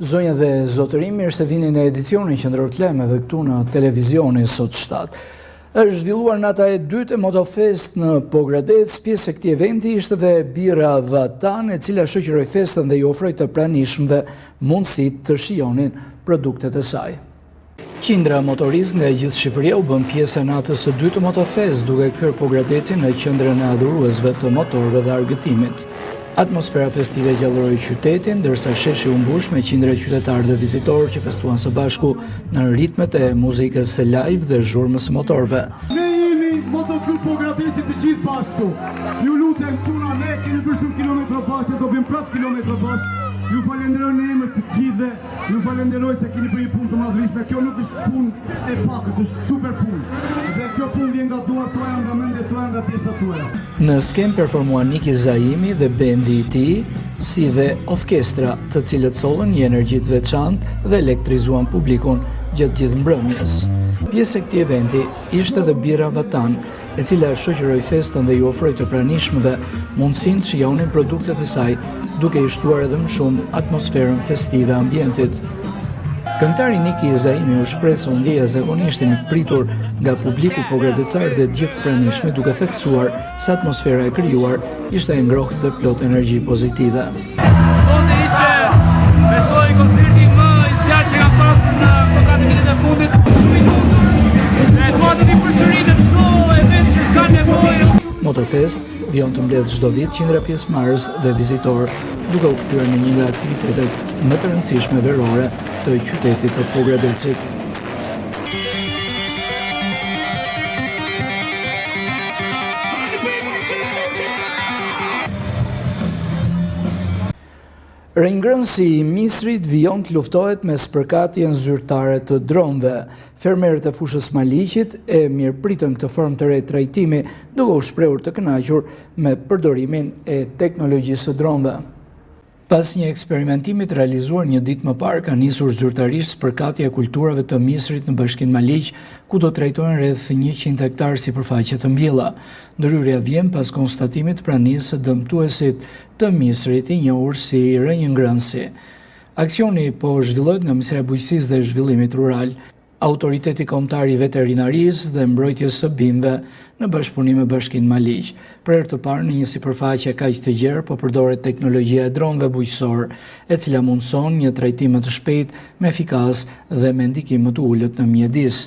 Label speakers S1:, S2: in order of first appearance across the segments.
S1: Zonja dhe zotërim, mirë se vini në edicionin qendror të lajmeve këtu në televizionin Sot 7. Është zhvilluar nata e dytë e Motofest në Pogradec. Pjesë e këtij eventi ishte dhe Bira Vatan, e cila shoqëroi festën dhe i ofroi të pranishmëve mundësitë të shijonin produktet e saj. Qindra motoristë nga gjithë Shqipëria u bën pjesë e natës së dytë të Motofest, duke kthyer Pogradecin në qendrën e adhuruesve të motorëve dhe argëtimit. Atmosfera festive gjallëroi qytetin, ndërsa sheshi u mbush me qindra qytetarë dhe vizitorë që festuan së bashku në ritmet e muzikës së live dhe zhurmës së motorëve.
S2: Ne jemi Motoklub Pogradeci të gjithë bashku. Ju lutem çuna, ne kemi bërë shumë kilometra bashkë, do bëjmë prapë kilometra bashkë. Ju falenderoj në emër të gjithëve, ju falenderoj se keni bërë punë të madhërishme. Kjo nuk është punë e pakët, është super punë. Dhe kjo punë vjen nga duart tuaja, nga mendet tuaja, nga pjesat tuaja.
S1: Në skem performuan Niki Zaimi dhe bendi i tij, si dhe orkestra, të cilët sollën një energji të veçantë dhe elektrizuan publikun gjatë gjithë mbrëmjes. Pjesë e këtij eventi ishte dhe Bira Vatan, e cila shoqëroi festën dhe i ofroi të pranishmëve mundësinë të shijonin produktet e saj, duke i shtuar edhe më shumë atmosferën festive e ambientit. Këngëtari Niki Zaimi u shpreh se u ndjej zakonisht i pritur nga publiku pogradecar dhe gjithë pranishmit, duke theksuar se atmosfera e krijuar ishte e ngrohtë dhe plot energji pozitive.
S3: Sot ishte, besoj, koncerti më i zgjatë që kam pasur në këto 4 vitet e fundit, shumë i lumtur. Ne dua të vi përsëri në çdo event që ka nevojë.
S1: Motorfest vijon të mbledh çdo vit qindra pjesëmarrës dhe vizitorë, duke u kthyer në një nga aktivitetet më të rëndësishme verore të qytetit të Pogradecit. Ringrënësi i Misrit vijon të luftohet me spërkatjen zyrtare të dronëve. Fermerët e fushës Maliqit e mirëpritën këtë formë të re trajtimi, duke u shprehur të kënaqur me përdorimin e teknologjisë së dronëve. Pas një eksperimentimi të realizuar një ditë më parë, ka nisur zyrtarisht spërkatja e kulturave të Misrit në Bashkinë Maliq, ku do trajtohen rreth 100 hektar sipërfaqe të mbjella. Ndryrja vjen pas konstatimit të pranisë së dëmtuesit të Misrit, i njohur si rënjëngrënësi. Aksioni po zhvillohet nga Ministria e Bujqësisë dhe Zhvillimit Rural, Autoriteti Kombëtar i Veterinarisë dhe Mbrojtjes së Bimëve në bashkëpunim me Bashkinë Maliq. Për herë të parë në një sipërfaqe kaq të gjerë po përdoret teknologjia e dronëve bujqësor, e cila mundson një trajtim më të shpejtë, më efikas dhe me ndikim më të ulët në mjedis.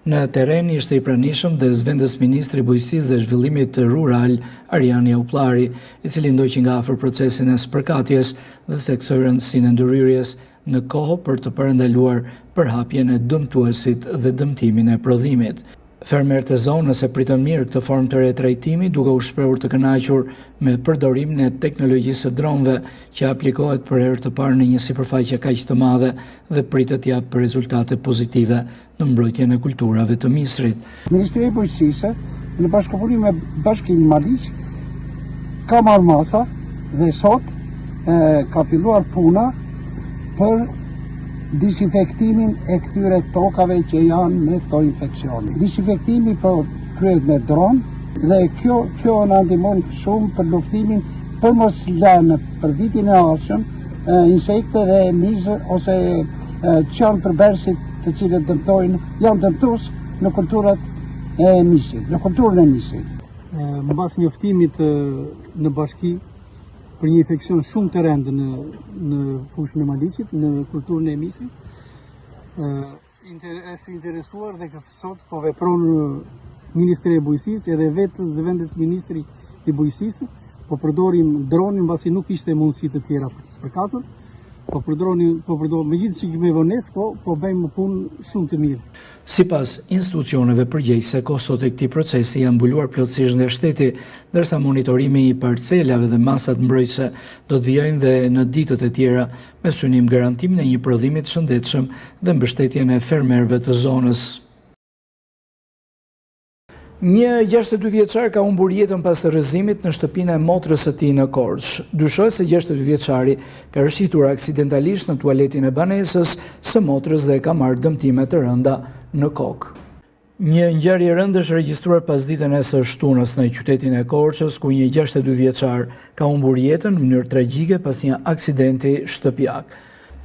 S1: Në terren ishte i pranishëm dhe zëvendës ministri i Bujqësisë dhe Zhvillimit Rural, Ariani Aullari, i cili ndoqi nga afër procesin e spërkatjes dhe theksoi rëndësinë e ndërhyrjes në kohë për të parandaluar përhapjen e dëmtuesit dhe dëmtimin e prodhimit. Fermerët e zonës e pritën mirë këtë formë të re trajtimi, duke u shprehur të kënaqur me përdorimin e teknologjisë së dronëve që aplikohet për herë të parë në një sipërfaqe kaq të madhe dhe pritet të japë rezultate pozitive në mbrojtjen e kulturave të Misrit.
S4: Ministria e Bujqësisë, në bashkëpunim me Bashkinë Maliq, ka marrë masa dhe sot ka filluar puna për disinfektimin e këtyre tokave që janë me këto infeksione. Disinfektimi po kryhet me dron dhe kjo na ndihmon shumë për luftimin, për mos lënë për vitin e ardhshëm insekte dhe mizë ose që janë përbërësit të cilët janë dëmtues në kulturat e Misrit, në kulturën e Misrit.
S5: Mbas njoftimit në bashki për një infeksion shumë të rëndë në fushën e Maliqit, në kulturën e Misrit. Është interesuar dhe sot po vepron Ministri e Bujqësisë edhe vetë zëvendës Ministri i Bujqësisë, po përdorim dronin mbasi nuk ishte mundësi të tjera për të spërkatur. Po përdorim megjithëse me vonesë, po bëjmë punë shumë të mirë.
S1: Sipas institucioneve përgjegjëse, kostot e këtij procesi janë mbuluar plotësisht nga shteti, ndërsa monitorimi i parcelave dhe masat mbrojtëse do të vijojnë dhe në ditët e tjera me synim garantimin e një prodhimi të shëndetshëm dhe mbështetjen e fermerëve të zonës. Një 62 vjeçar ka humbur jetën pas rrëzimit në shtëpinë e motrës së tij në Korçë. Dyshohet se 62 vjeçari ka rrëshitur aksidentalisht në tualetin e banesës së motrës dhe ka marrë dëmtime të rënda në kokë. Një ngjarje e rëndë është regjistruar pasditën e së shtunës në qytetin e Korçës, ku një 62 vjeçar ka humbur jetën në mënyrë tragjike pas një aksidenti shtëpiak.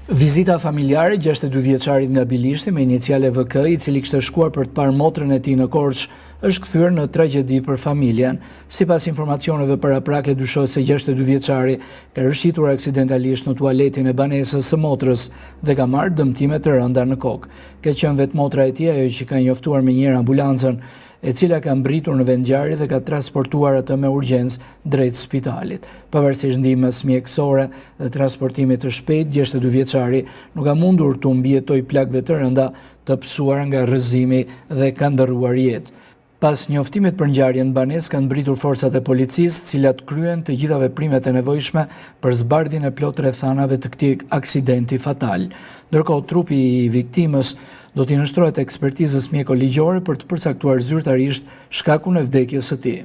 S1: Vizita familjare 62 vjeçarit nga Bilishti me iniciale VK, i cili kishte shkuar për të parë motrën e tij në Korçë, është kthyer në tragjedi për familjen. Sipas informacioneve paraprake, dyshohet se 62 vjeçari ka rëshqitur aksidentalisht në tualetin e banesës së motrës dhe ka marrë dëmtime të rënda në kokë. Ka qenë vetë motra e tij ajo që ka njoftuar me njëherë ambulancën, e cila ka mbritur në vendngjarje dhe ka transportuar atë me urgjencë drejt spitalit. Pavarësisht ndihmës mjekësore dhe transportimit të shpejtë, 62 vjeçari nuk ka mundur të mbijetojë plagëve të rënda të pësuara nga rrëzimi dhe ka ndërruar jetë. Pas njoftimit për ngjarjen në banesë, kanë mbritur forcat e policisë, cilat kryen të gjitha veprimet e nevojshme për zbardhjen e plot rrethanave të këtij aksidenti fatal. Ndërkohë, trupi i viktimës do t'i nështrohet ekspertizës mjeko-ligjore për të përcaktuar zyrtarisht shkakun e vdekjes së tij.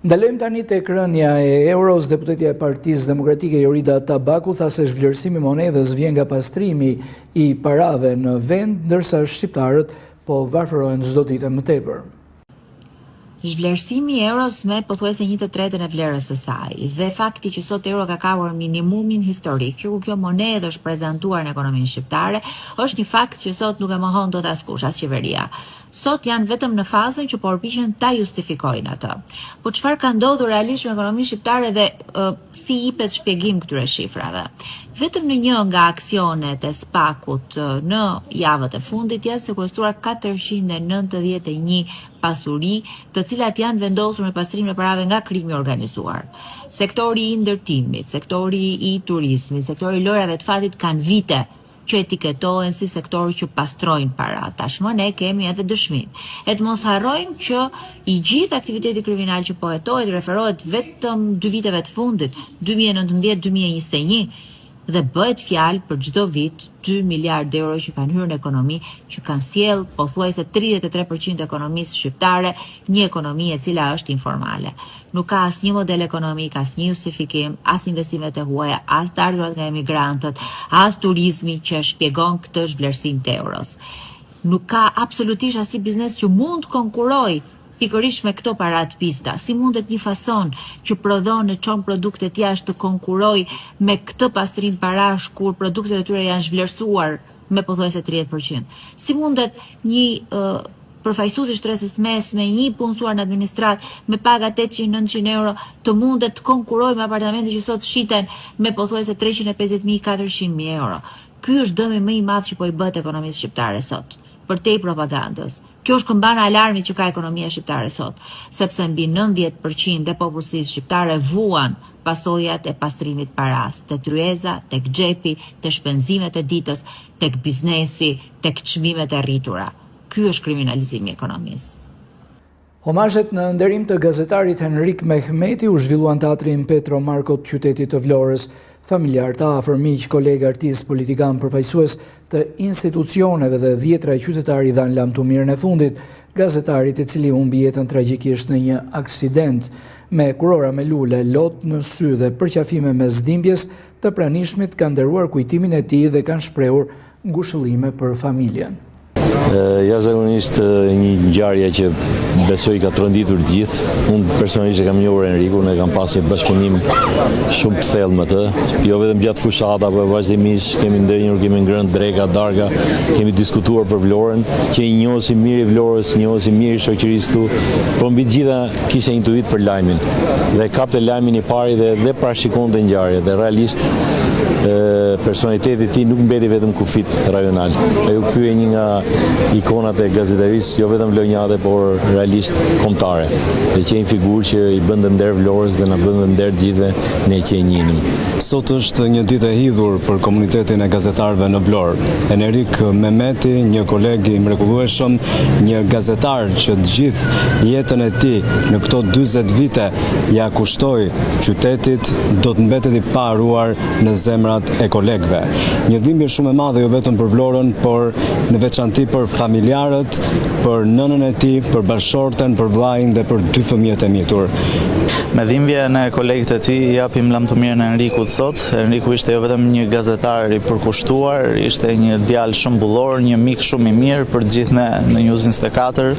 S1: Ndalojmë tani tek rënja e euros. Deputetja e Partisë Demokratike Jorida Tabaku tha se zhvlerësimi i monedhës vjen nga pastrimi i parave në vend, ndërsa shqiptarët po varfërohen çdo ditë më tepër.
S6: Zhvlerësimi i euros me pothuajse 1/3 e vlerës së saj dhe fakti që sot euro ka kapur minimumin historik, që ku kjo monedhë është prezantuar në ekonominë shqiptare, është një fakt që sot nuk e mohon dot askush, as qeveria. Sot janë vetëm në fazën që përpiqen ta justifikojnë atë. Po çfarë ka ndodhur realisht me ekonominë shqiptare dhe si jepet shpjegim këtyre shifrave? Vetëm në një nga aksionet e SPAK-ut në javët e fundit janë sekuestruar 491 pasuri, të cilat janë vendosur me pastrimin e parave nga krimi organizuar. Sektori i ndërtimit, sektori i turizmit, sektori i lojrave të fatit kanë vite që etiketohen si sektori që pastrojnë para. Tashmë ne kemi edhe dëshmin. E të mos harrojmë që i gjithë aktiviteti kriminal që po hetohet referohet vetëm 2 viteve të fundit, 2019-2021, dhe bëhet fjalë për çdo vit 2 miliardë euro që kanë hyrë në ekonomi, që kanë sjell pothuajse 33% e ekonomisë shqiptare, një ekonomi e cila është informale. Nuk ka asnjë model ekonomik, asnjë justifikim, as investimet e huaja, as të ardhurat nga emigrantët, as turizmi që shpjegon këtë zhvlerësim të euros. Nuk ka absolutisht asnjë biznes që mund të konkurojë pikërisht me këto parat pista. Si mundet një fason që prodhon e çon produktet jashtë të konkuroj me këtë pastrim parash kur produktet e tyre janë zhvlerësuar me pothuajse 30%? Si mundet një përfaqësues i shtresës mesme, një punësuar në administrat me paga 800-900 euro të mundet të konkuroj me apartamente që sot shiten me pothuajse 350.000-400.000 euro? Ky është dëmi më i madh që po i bëhet ekonomisë shqiptare sot, përtej propagandës. Kjo është këmbana alarmit që ka ekonomia shqiptare sot, sepse mbi 90% e popullsisë shqiptare vuan pasojat e pastrimit paras, tek tryeza, tek xhepi, tek shpenzimet e ditës, tek biznesi, tek çmimet e rritura. Ky është kriminalizimi i ekonomisë.
S1: Homazhet në nderim të gazetarit Henrik Mehmeti u zhvilluan në teatrin Petro Marko të qytetit të Vlorës. Familjar të afër, miq, kolegë, artist, politikan, përfaqësues të institucioneve dhe dhjetra qytetari dhanë lam të mirën e fundit gazetarit, i cili humbi jetën tragjikisht në një aksident me kurora me lule, lot në sy dhe përqafime mes dhimbjes të pranishmit, kanë nderuar kujtimin e tij dhe kanë shprehur ngushëllime për familjen.
S7: Jashtëzakonisht një ngjarje që besoj ka tronditur të gjithë. Unë personalisht e kam njohur Enrikun, e kam pasur një bashkëpunim shumë të thellë me të. Jo vetëm gjatë fushata, por vazhdimisht kemi ndërnjur, kemi ngrënë dreka, darka, kemi diskutuar për Vlorën, që i njohësim mirë i Vlorës, njohësim mirë i shoqërisë tu, por mbi të gjitha kishte intuit për lajmin. Dhe kapte lajmin i pari dhe parashikonte ngjarjet. Dhe realisht personaliteti i tij nuk mbeti vetëm kufit rajonal. Ai u kthye një nga ikonat e gazetarisë, jo vetëm vlonjate, por realisht kombëtare. Dhe që një figurë që i bënte nder Vlorës dhe na bënte nder gjithëve ne që e njinim.
S8: Sot është një ditë e hidhur për komunitetin e gazetarëve në Vlorë. Enrik Mehmeti, një koleg i mrekullueshëm, një gazetar që të gjithë jetën e tij në këto 40 vite ja kushtoi qytetit, do të mbetet i paruar në zemrat e kolegëve. Një dhimbje shumë e madhe jo vetëm për Vlorën, por në veçanti për familjarët, për nënën e tij, për bashkëshorten, për vllajin dhe për 2 fëmijët e mitur.
S9: Me dhimbjen e kolegët e tij japim lavdëmirën e Enrikut sot. Enriku ishte jo vetëm një gazetar i përkushtuar, ishte një djalë shembullor, një mik shumë i mirë për të gjithë ne në News 24,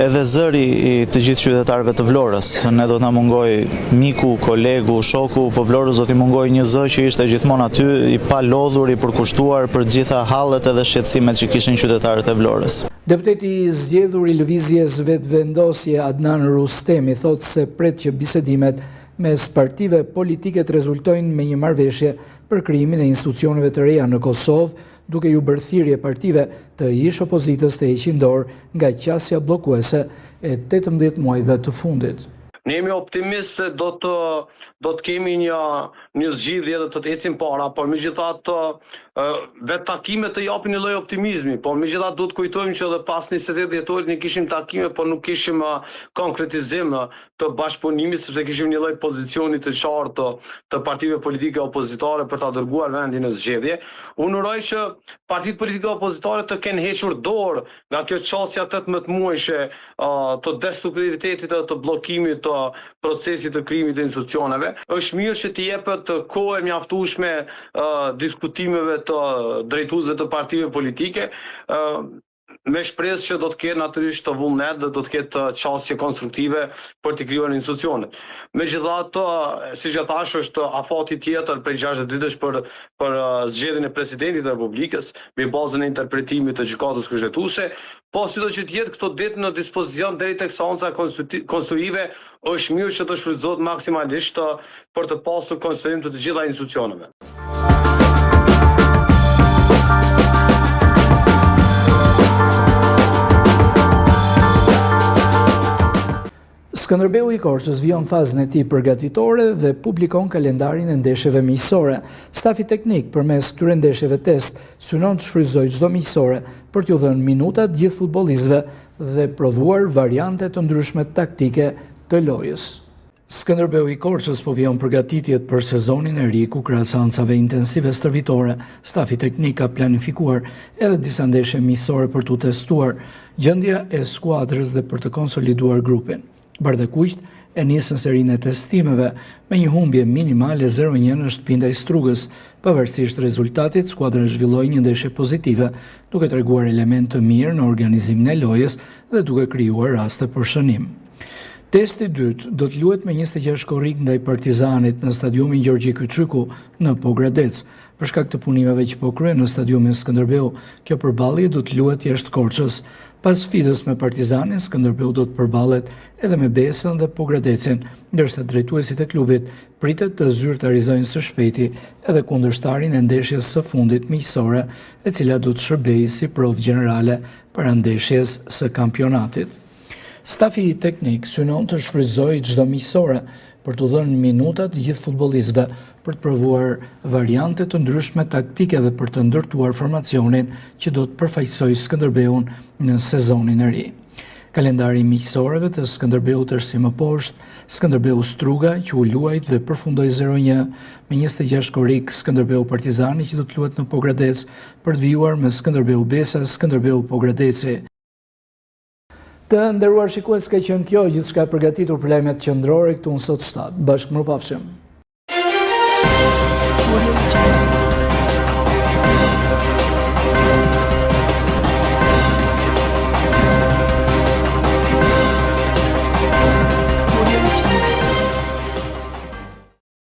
S9: edhe zëri i të gjithë qytetarëve të Vlorës. Ne do të na mungoj miku, kolegu, shoku, po Vlorës do t'i mungoj një zë që ishte gjithmonë aty, i palodhur, i përkushtuar për të gjitha hallet edhe shqetësimet që kishin qytetarët e Vlorës.
S1: Deputeti i zgjedhur i lëvizjes Vetvendosje Adnan Rustemi thot se pret që bisedimet mes partive politike të rezultojnë me një marrëveshje për krijimin e institucioneve të reja në Kosovë, duke ju bërë thirrje partive të ish opozitës të heqin dorë nga qasja bllokuese e 18 muajve të fundit.
S10: Ne jemi optimist se do të kemi një zgjidhje dhe të ecim para, por megjithatë vetë takimet të japin një lloj optimizmi, por megjithatë duhet kujtojmë që edhe pas 28 dhjetorit ne kishim takime, por nuk kishim konkretizim të bashkëpunimit, sepse kishim një lloj pozicioni të qartë të partive politike opozitare për ta dërguar vendin në zgjedhje. Unë uroj që partitë politike opozitare të kenë hequr dorë nga kjo çështja 18 muajshe të destruktivitetit dhe të bllokimit të procesit të krijimit të institucioneve. Është mirë që t'i jepet kohë e mjaftueshme diskutimeve të drejtuesve të partive politike, me shpresë që do të ketë natyrisht të vullnet dhe do të ketë çështje konstruktive për të krijuar institucione. Megjithatë, siç e thash, është afati tjetër prej 60 ditësh për zgjedhjen e presidentit të Republikës, mbi bazën e interpretimit të gjykatës kushtetuese, po sido që të jetë këto ditë në dispozicion deri tek seanca konstitutive, është mirë që të shfrytëzohet maksimalisht për të pasur konsiderim të gjitha institucioneve.
S1: Skënderbeu i Korçës vijon fazën e tij përgatitore dhe publikon kalendarin e ndeshjeve miqësore. Stafi teknik përmes këtyre ndeshjeve test synon të shfrytëzojë çdo miqësore për t'u dhënë minuta të gjithë futbollistëve dhe provuar variante të ndryshme taktike të lojës. Skënderbeu i Korçës po vijon përgatitjet për sezonin e ri ku krahas seancave intensive stërvitore, stafi teknik ka planifikuar edhe disa ndeshje miqësore për t'u testuar gjendja e skuadrës dhe për të konsoliduar grupin. Bardhakuqt e nisën serinë e testimeve me një humbje minimale 0-1 në shtëpinë ndaj Strugës. Pavarësisht rezultatit, skuadra zhvilloi një ndeshje pozitive, duke treguar element të mirë në organizimin e lojës dhe duke krijuar raste për shënim. Testi i dytë do të luhet me 26 korrik ndaj Partizanit në stadiumin Gjorgji Kyçyku në Pogradec. Për shkak të punimeve që po kryen në stadiumin Skënderbeu, kjo përballje do të luhet jashtë Korçës. Pas sfidës me Partizanin, Skënderbeu do të përballet edhe me Besën dhe Pogradecin, ndërsa drejtuesit e klubit pritet të zyrtarizojnë së shpejti edhe kundërshtarin e ndeshjes së fundit miqësore, e cila do të shërbejë si provë gjenerale para ndeshjes së kampionatit. Stafi teknik synon të shfrytëzojë çdo miqësore për të dhënë minuta të gjithë futbollistëve për të provuar variante të ndryshme taktike dhe për të ndërtuar formacionin që do të përfaqësojë Skënderbeun në sezonin e ri. Kalendari i miqësoreve të Skënderbeut është si më poshtë: Skënderbeu Struga që u luajt dhe përfundoi 0-1, me 26 korrik Skënderbeu Partizani që do të luhet në Pogradec, për të vijuar me Skënderbeu Besa, Skënderbeu Pogradeci. Të nderuar shikues, ka qenë kjo gjithçka e përgatitur për lajmet qendrore këtu në Sot 7. Bashkë mirupafshim.